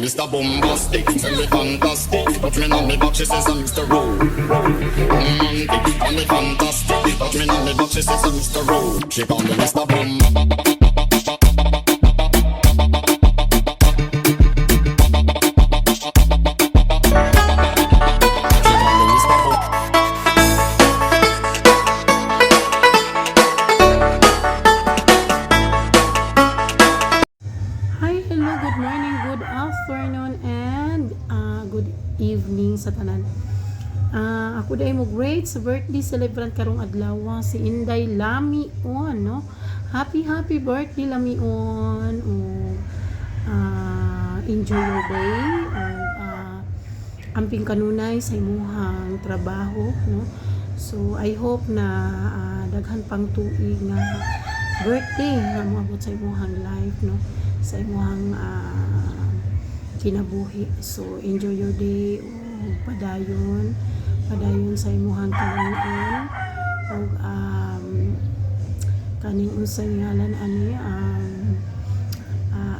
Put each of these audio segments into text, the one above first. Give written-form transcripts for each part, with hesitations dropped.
Mr. Bombastic, tell me fantastic. Touch me on me back, she says I'm Mr. Romantic, tell me fantastic. Touch me on me back, she says I'm Mr. She call me Mr. Bombastic. Hi, hello, good morning, good afternoon, and good evening sa tanan. Ako day mo great sa birthday celebrant karong adlaw si Inday Lamion, no? Happy birthday Lamion. Enjoy your day. Amping kanunay sa imuhang trabaho, no? So I hope na daghan pang tuig nga birthday nga moabot sa imuhang life, no? Sa imuhang kinabuhi. So enjoy your day, padayon sa imuhang kaluoy, og kaning unsay ngalan ani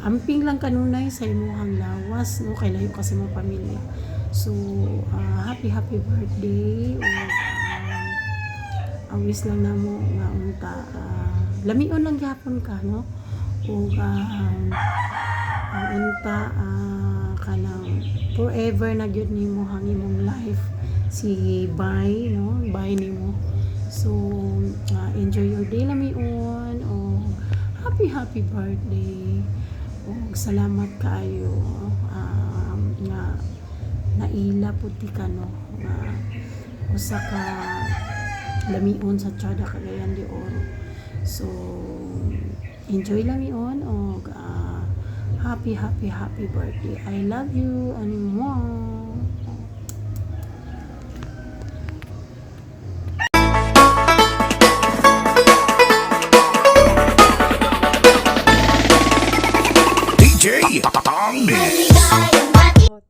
amping lang kanunay sa imuhang lawas, no, kay layo kasi mo pamilya. So happy birthday, og wish lang namo nga unta lamion lang gyapon ka, no, ug unta kanang forever na gyud nimo hang imong life si bye, no, bye nimo. So enjoy your day lamion, o happy birthday, ug salamat kaayo nga naila puti ka, no, nga usa ka lamion sa Tiyada Cagayan de Oro. So enjoy lamion, og happy birthday. I love you and more. DJ Tangmi.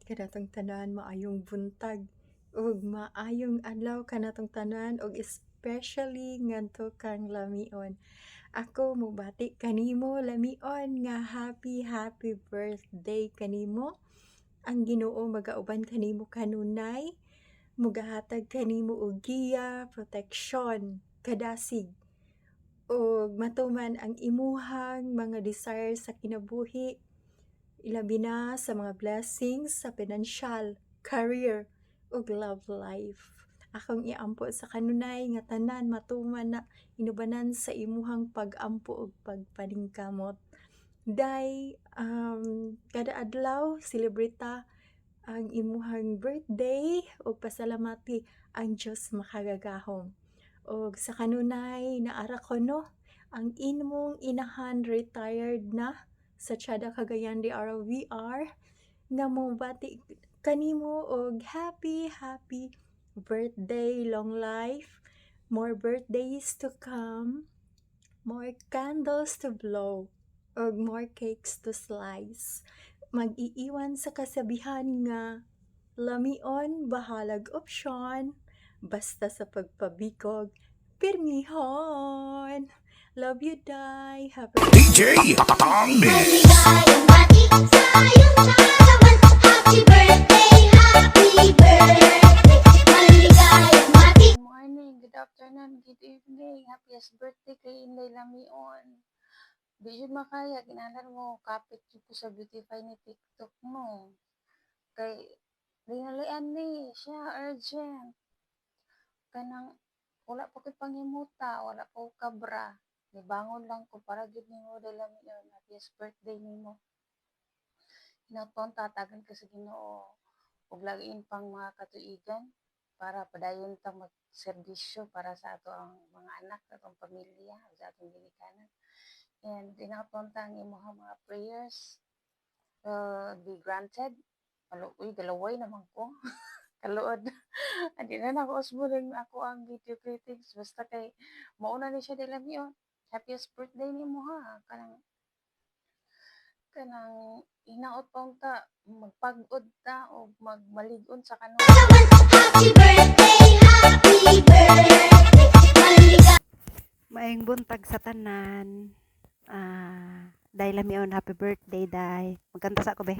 Kanatong tanan, maayong buntag ug maayong adlaw kanatong tanan, og especially ngadto kang lamion. Ako mobati kanimo lamion nga happy birthday kanimo. Ang Ginoo magauban kanimo kanunay, mugahatag kanimo og giya, proteksyon, kadasig, ug matuman ang imuhang mga desire sa kinabuhi, ilabi na sa mga blessings sa financial, career, ug love life. Akong iampo sa kanunay nga tanan matuman na inubanan sa imuhang pag-ampo ug pagpaningkamot. Day kada adlaw celebrita ang imuhang birthday ug pasalamati ang Dios makagagahom. Og sa kanunay naara ko, no, ang imong inahan retired na sa Tiyada Cagayan de Oro VR nga mobati kanimo og happy birthday, long life, more birthdays to come, more candles to blow, og more cakes to slice. Mag-iiwan sa kasabihan nga lamion bahalag opsyon, basta sa pagpabikog pirmihon. Love you, Day. Happy DJ Tangmi. Good morning, good afternoon, good evening. Happiest birthday kay Inday Lamion. Di yun makaya, ginalan mo, kapit yun ko sa Beautify ni TikTok mo. Kay, dinalian ni siya, urgent. Kanang, wala po ko'y pangimuta, wala po kabra. Nibangon lang ko para gid nimo Inday Lamion. Happiest birthday nimo. Hinaton tatagan ka sa Ginoo. Ug lagiin pang mga katuigan para padayon ta magserbisyo para sa ato ang mga anak, atong pamilya, sa atong ginikanan. And hinaton ta ang imong mga prayers be granted. Uy, galaway naman ko. Kaluod. Andi na ako usbuling ako ang video critics. Basta kay mauna ni siya dila miyon. Happiest birthday nimo ha. Kanang hinaot pa ta magpagod ta o magmaligon sa kanon. Maayong buntag sa tanan. Day Lamion, happy birthday, Day. Magkanta sa ako, be.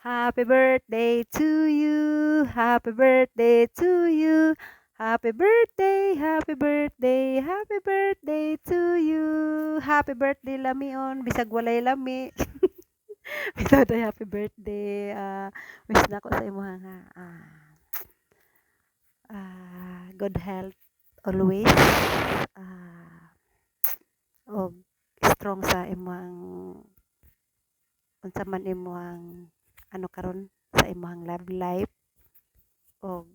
Happy birthday to you. Happy birthday to you. Happy birthday, happy birthday, happy birthday to you. Happy birthday lamion, bisag walay lami. Bitaw day happy birthday. Wish na ko sa imo nga good health always. Ah, og strong sa imong unsa man imong ano karon sa imong love life og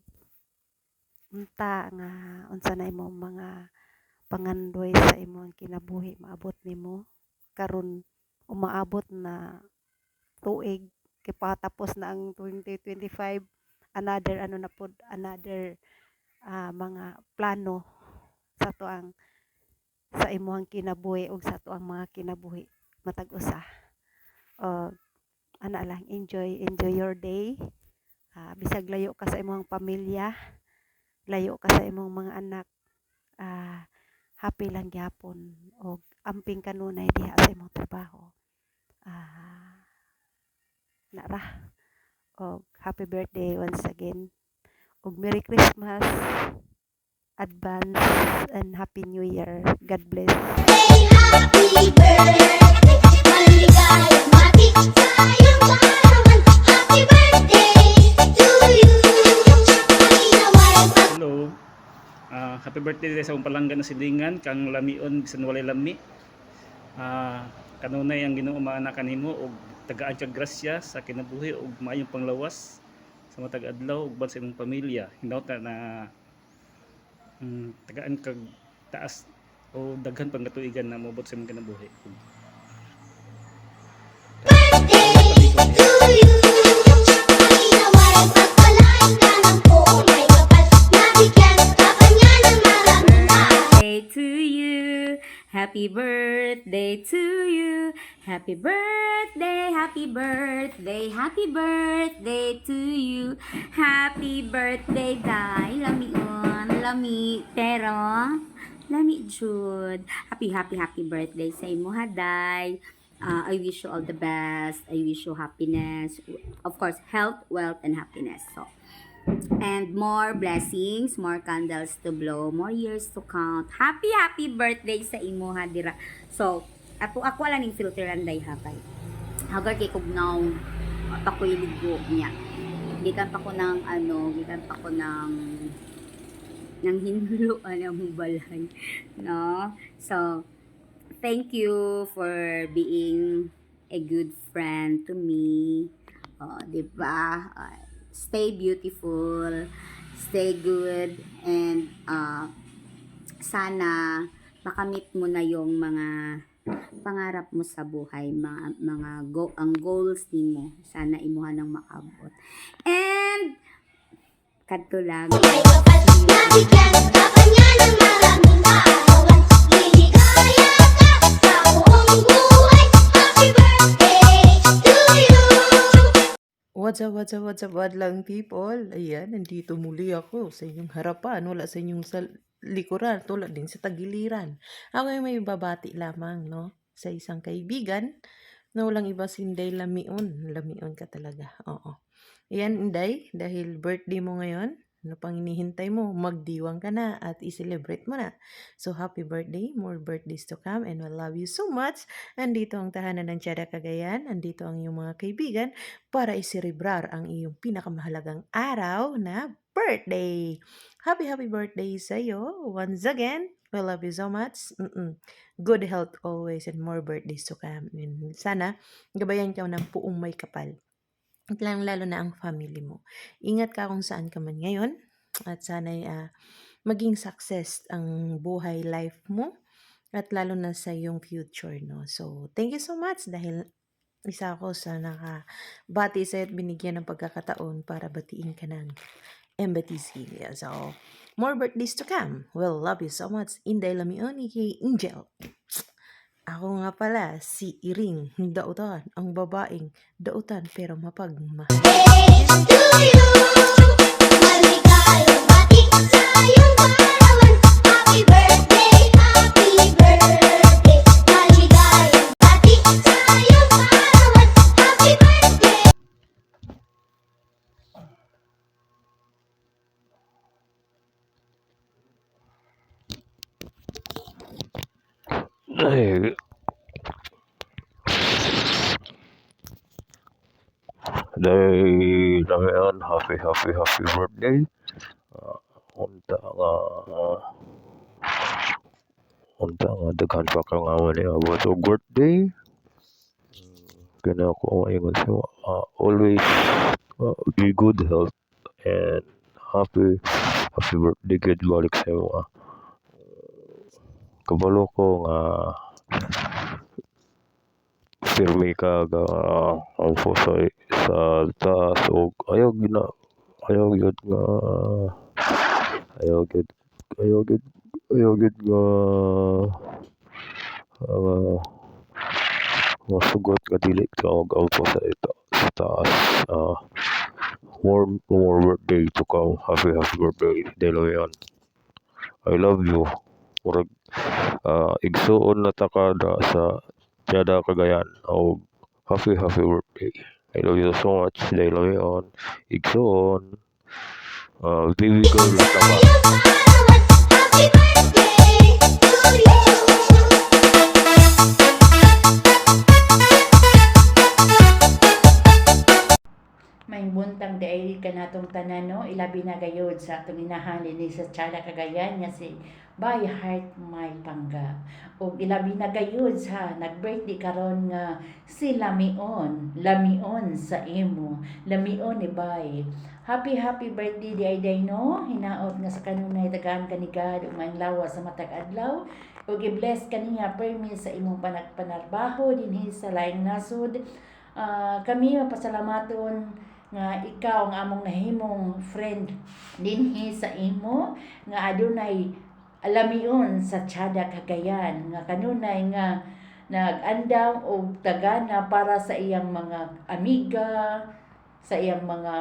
unta nga unsa na imong mga pangandoy sa imong kinabuhi maabot nimo karon umaabot na tuig kay patapos na ang 2025 another ano na pod another mga plano sa tuang sa imong kinabuhi ug sa tuang mga kinabuhi matag usa o ana lang enjoy your day. Bisag layo ka sa imong pamilya layo ka sa imong mga anak happy lang gyapon og amping kanunay diha sa imong trabaho. Nara og happy birthday once again og Merry Christmas advance and Happy New Year. God bless. Happy birthday, maligayang matikayang kaarawan. Happy birthday to you. Malinaway Hello. Happy birthday sa akong palanggan na silingan kang lamion bisan walay lami. Kanunay ang Ginoo maana kanimo og tagaan kag grasya sa kinabuhi og maayong panglawas sa matag adlaw ug ban sa imong pamilya. Hinaut na tagaan kag taas o daghan pang katuigan na moabot sa imong kinabuhi. to you. Malinaway pagpalain ka ng buong may kapal. Nabigyan ka pa niya ng maraming Birthday to you. Happy birthday to you. Happy birthday, happy birthday, happy birthday to you. Happy birthday, Day. Lamion, lami. Pero, lami jud. Happy birthday sa imo ha, Day. I wish you all the best. I wish you happiness. Of course, health, wealth, and happiness. So, and more blessings, more candles to blow, more years to count. Happy birthday sa imo ha dira. So, ako wala ning filteran day ha kay. Hagar kay kugnaw pakoy ligo niya. Gikan pa ko ng gikan pa ko ng hinuluan ang balay, no? So, thank you for being a good friend to me. Diba? Stay beautiful, stay good, and sana makamit mo na yung mga pangarap mo sa buhay, ang goals nimo. Sana imuha nang maabot. And kadto lang. may kapal. Nabigyan ka pa niya ng maraming kaarawan. Liligaya ka sa buong buhay. Happy birthday to you. What's up, lang people? Ayan, nandito muli ako sa inyong harapan. Wala sa inyong likuran, tulad din sa tagiliran. Ako ay may babati lamang, no? Sa isang kaibigan na walang iba si Inday Lamion. Lamion ka talaga, oo. Ayan, Inday, dahil birthday mo ngayon, ano pang inihintay mo? Magdiwang ka na at i-celebrate mo na. So, happy birthday, more birthdays to come, and I love you so much. Andito ang tahanan ng Tiada Cagayan, andito ang iyong mga kaibigan para iserebrar ang iyong pinakamahalagang araw na birthday. Happy birthday sa iyo. Once again, we love you so much. Good health always and more birthdays to come. And sana, gabayan ka ng puong may kapal. At lalo na ang family mo. Ingat ka kung saan ka man ngayon. At sana'y maging success ang buhay life mo. At lalo na sa iyong future, no? So, thank you so much dahil isa ako sa nakabati sa'yo at binigyan ng pagkakataon para batiin ka ng MBTC. So, more birthdays to come. Well, love you so much. Inday Lamion, kay Angel. Ako nga pala, si Iring, dautan, ang babaeng dautan pero mapagmahal. To you. Maligayang matikayang kaarawan. Happy birthday, happy birthday. Maligayang matikayang kaarawan. Happy birthday. day Damian, happy birthday. Unta nga daghan pa ka nga man abot og birthday. Kana ko ingon sa always be good health and happy birthday gid balik sa imo. Kabalo ko nga firme ka ga ang sa taas og ayaw gyud nga ayaw gyud nga masugot nga dili ka og auto sa taas. More birthday to come. Happy birthday, De Leon. I love you. Murag igsuon na ta kada sa Tiada Cagayan. Og happy birthday. I love you so much, De Leon. Igsuon. Baby girl na ta ba? Happy birthday to you. May buntang daay ka natong tanan no, ilabi na gayod sa atong inahalin ni sa Tiada Cagayan nga si By Heart May Pangga. O ilabi na gayod sa nag-birthday karon nga si Lamion sa imo. Lamion ni Bay. Happy birthday day no. Hinaot nga sa kanunay tagaan kanigad ug maayong lawas sa matag adlaw. Ug i-bless kaniya permi sa imong panarbaho dinhi sa laing nasod. Kami mapasalamaton nga ikaw ang among nahimong friend dinhi sa imo nga adunay lamion sa Tiada Cagayan nga kanunay nga nag-andam og tagana para sa iyang mga amiga, sa iyang mga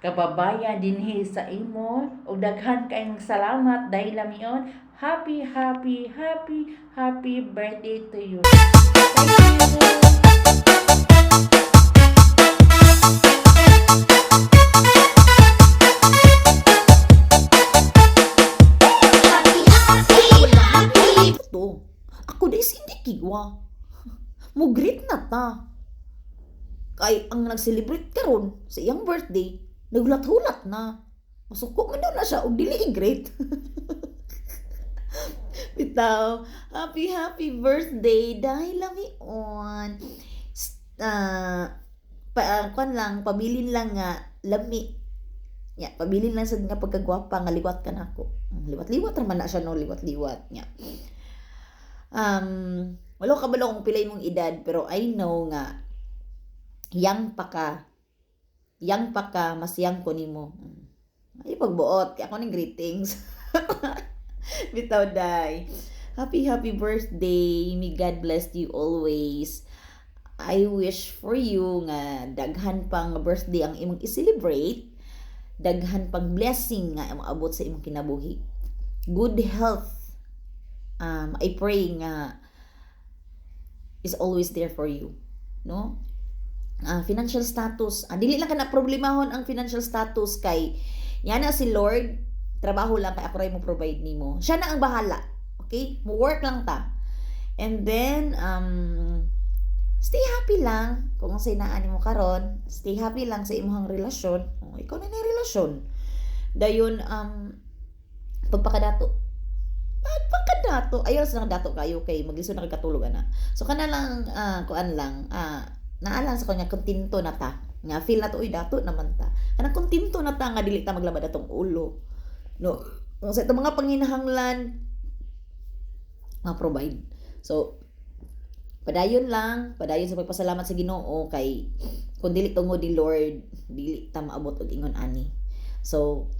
kababayan dinhi sa imo ug daghan kayong salamat dahil lamion. Happy birthday to you. Thank you. To. Ako di sindikiwa. Mugrit na ta. Kay ang nag-celebrate karon sa iyang birthday, naghulat-hulat na. Masuko man daw na siya og dili i-great. Bitaw, happy birthday dahil lamion. Pabilin lang nga lami. Ya, pabilin lang sad nga pagkagwapa nga liwat ka nako. Liwat-liwat raman na siya no, liwat-liwat nya. Wala ka ba kung pilay mong edad, pero I know nga yang pa ka mas yang ko nimo. Ay pagbuot kay ako ning greetings. Bitaw day. Happy birthday. May God bless you always. I wish for you nga daghan pang birthday ang imong i-celebrate. Daghan pang blessing nga maabot sa imong kinabuhi. Good health. I pray nga is always there for you. No? Financial status. Dili lang ka na problemahon ang financial status kay yan na si Lord. Trabaho lang kay ako ray mo provide nimo. Siya na ang bahala. Okay? Mo work lang ta. And then stay happy lang kung sa inaan mo karon. Stay happy lang sa imong relasyon. Ikaw na relasyon. Dayon pagpakadato. Ayaw sa nang dato kayo kay maglisod na katulog ana. So kana lang naalang sa kanya kontento na ta. Nga feel na to uy dato naman ta. Kana kontento na ta nga dili ta maglabad atong ulo. No, sa itong mga panginahanglan ma-provide. So padayon sa pagpasalamat sa Ginoo kay kung dili tungod ni Lord, dili ta maabot og ingon ani. So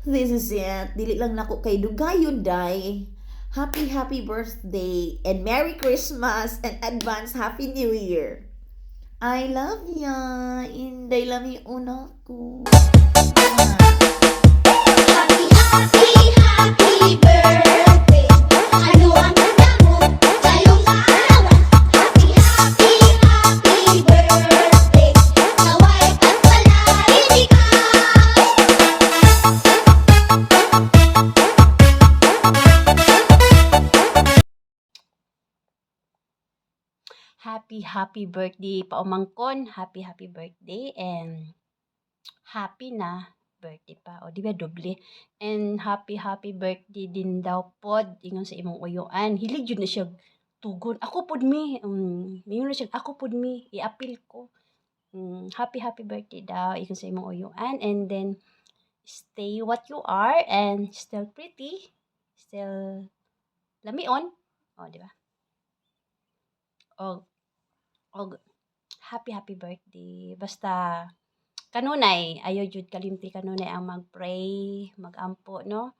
this is it. Dili lang nako kay dugayon day. Happy birthday and Merry Christmas and advance Happy New Year. I love ya. Inday lami una ko. Happy birthday. Ano ang handa mo sa iyong kaarawan? Happy birthday. Nawa'y pagpalain ikaw. happy birthday paumangkon, happy birthday, and happy na birthday pa, o di ba doble. And happy birthday din daw pod ingon sa imong uyuan, hilig jud na siya tugon, ako pod mi, mingon na siya, ako pod mi, i-appeal ko. Happy birthday daw ingon sa imong uyuan, and then stay what you are and still pretty, still lamion, o di ba? Og happy birthday. Basta kanunay ayaw jud kalimti kanunay ang mag-pray, mag-ampo no.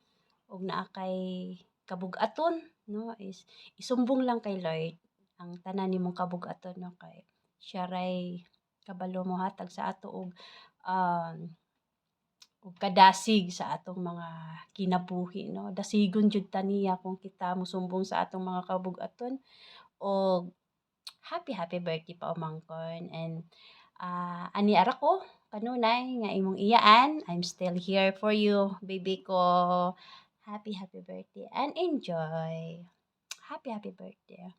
Og naa kay kabug-aton no, is isumbong lang kay Lord ang tanan nimong kabug-aton no, kay siya ray kabalo mo hatag sa ato og kadasig sa atong mga kinabuhi no. Dasigon jud ta niya kung kita mosumbong sa atong mga kabug-aton. Og happy birthday paumangkon, and ani ara ko kanunay nga imong iyaan, I'm still here for you baby ko. Happy birthday and enjoy. Happy birthday.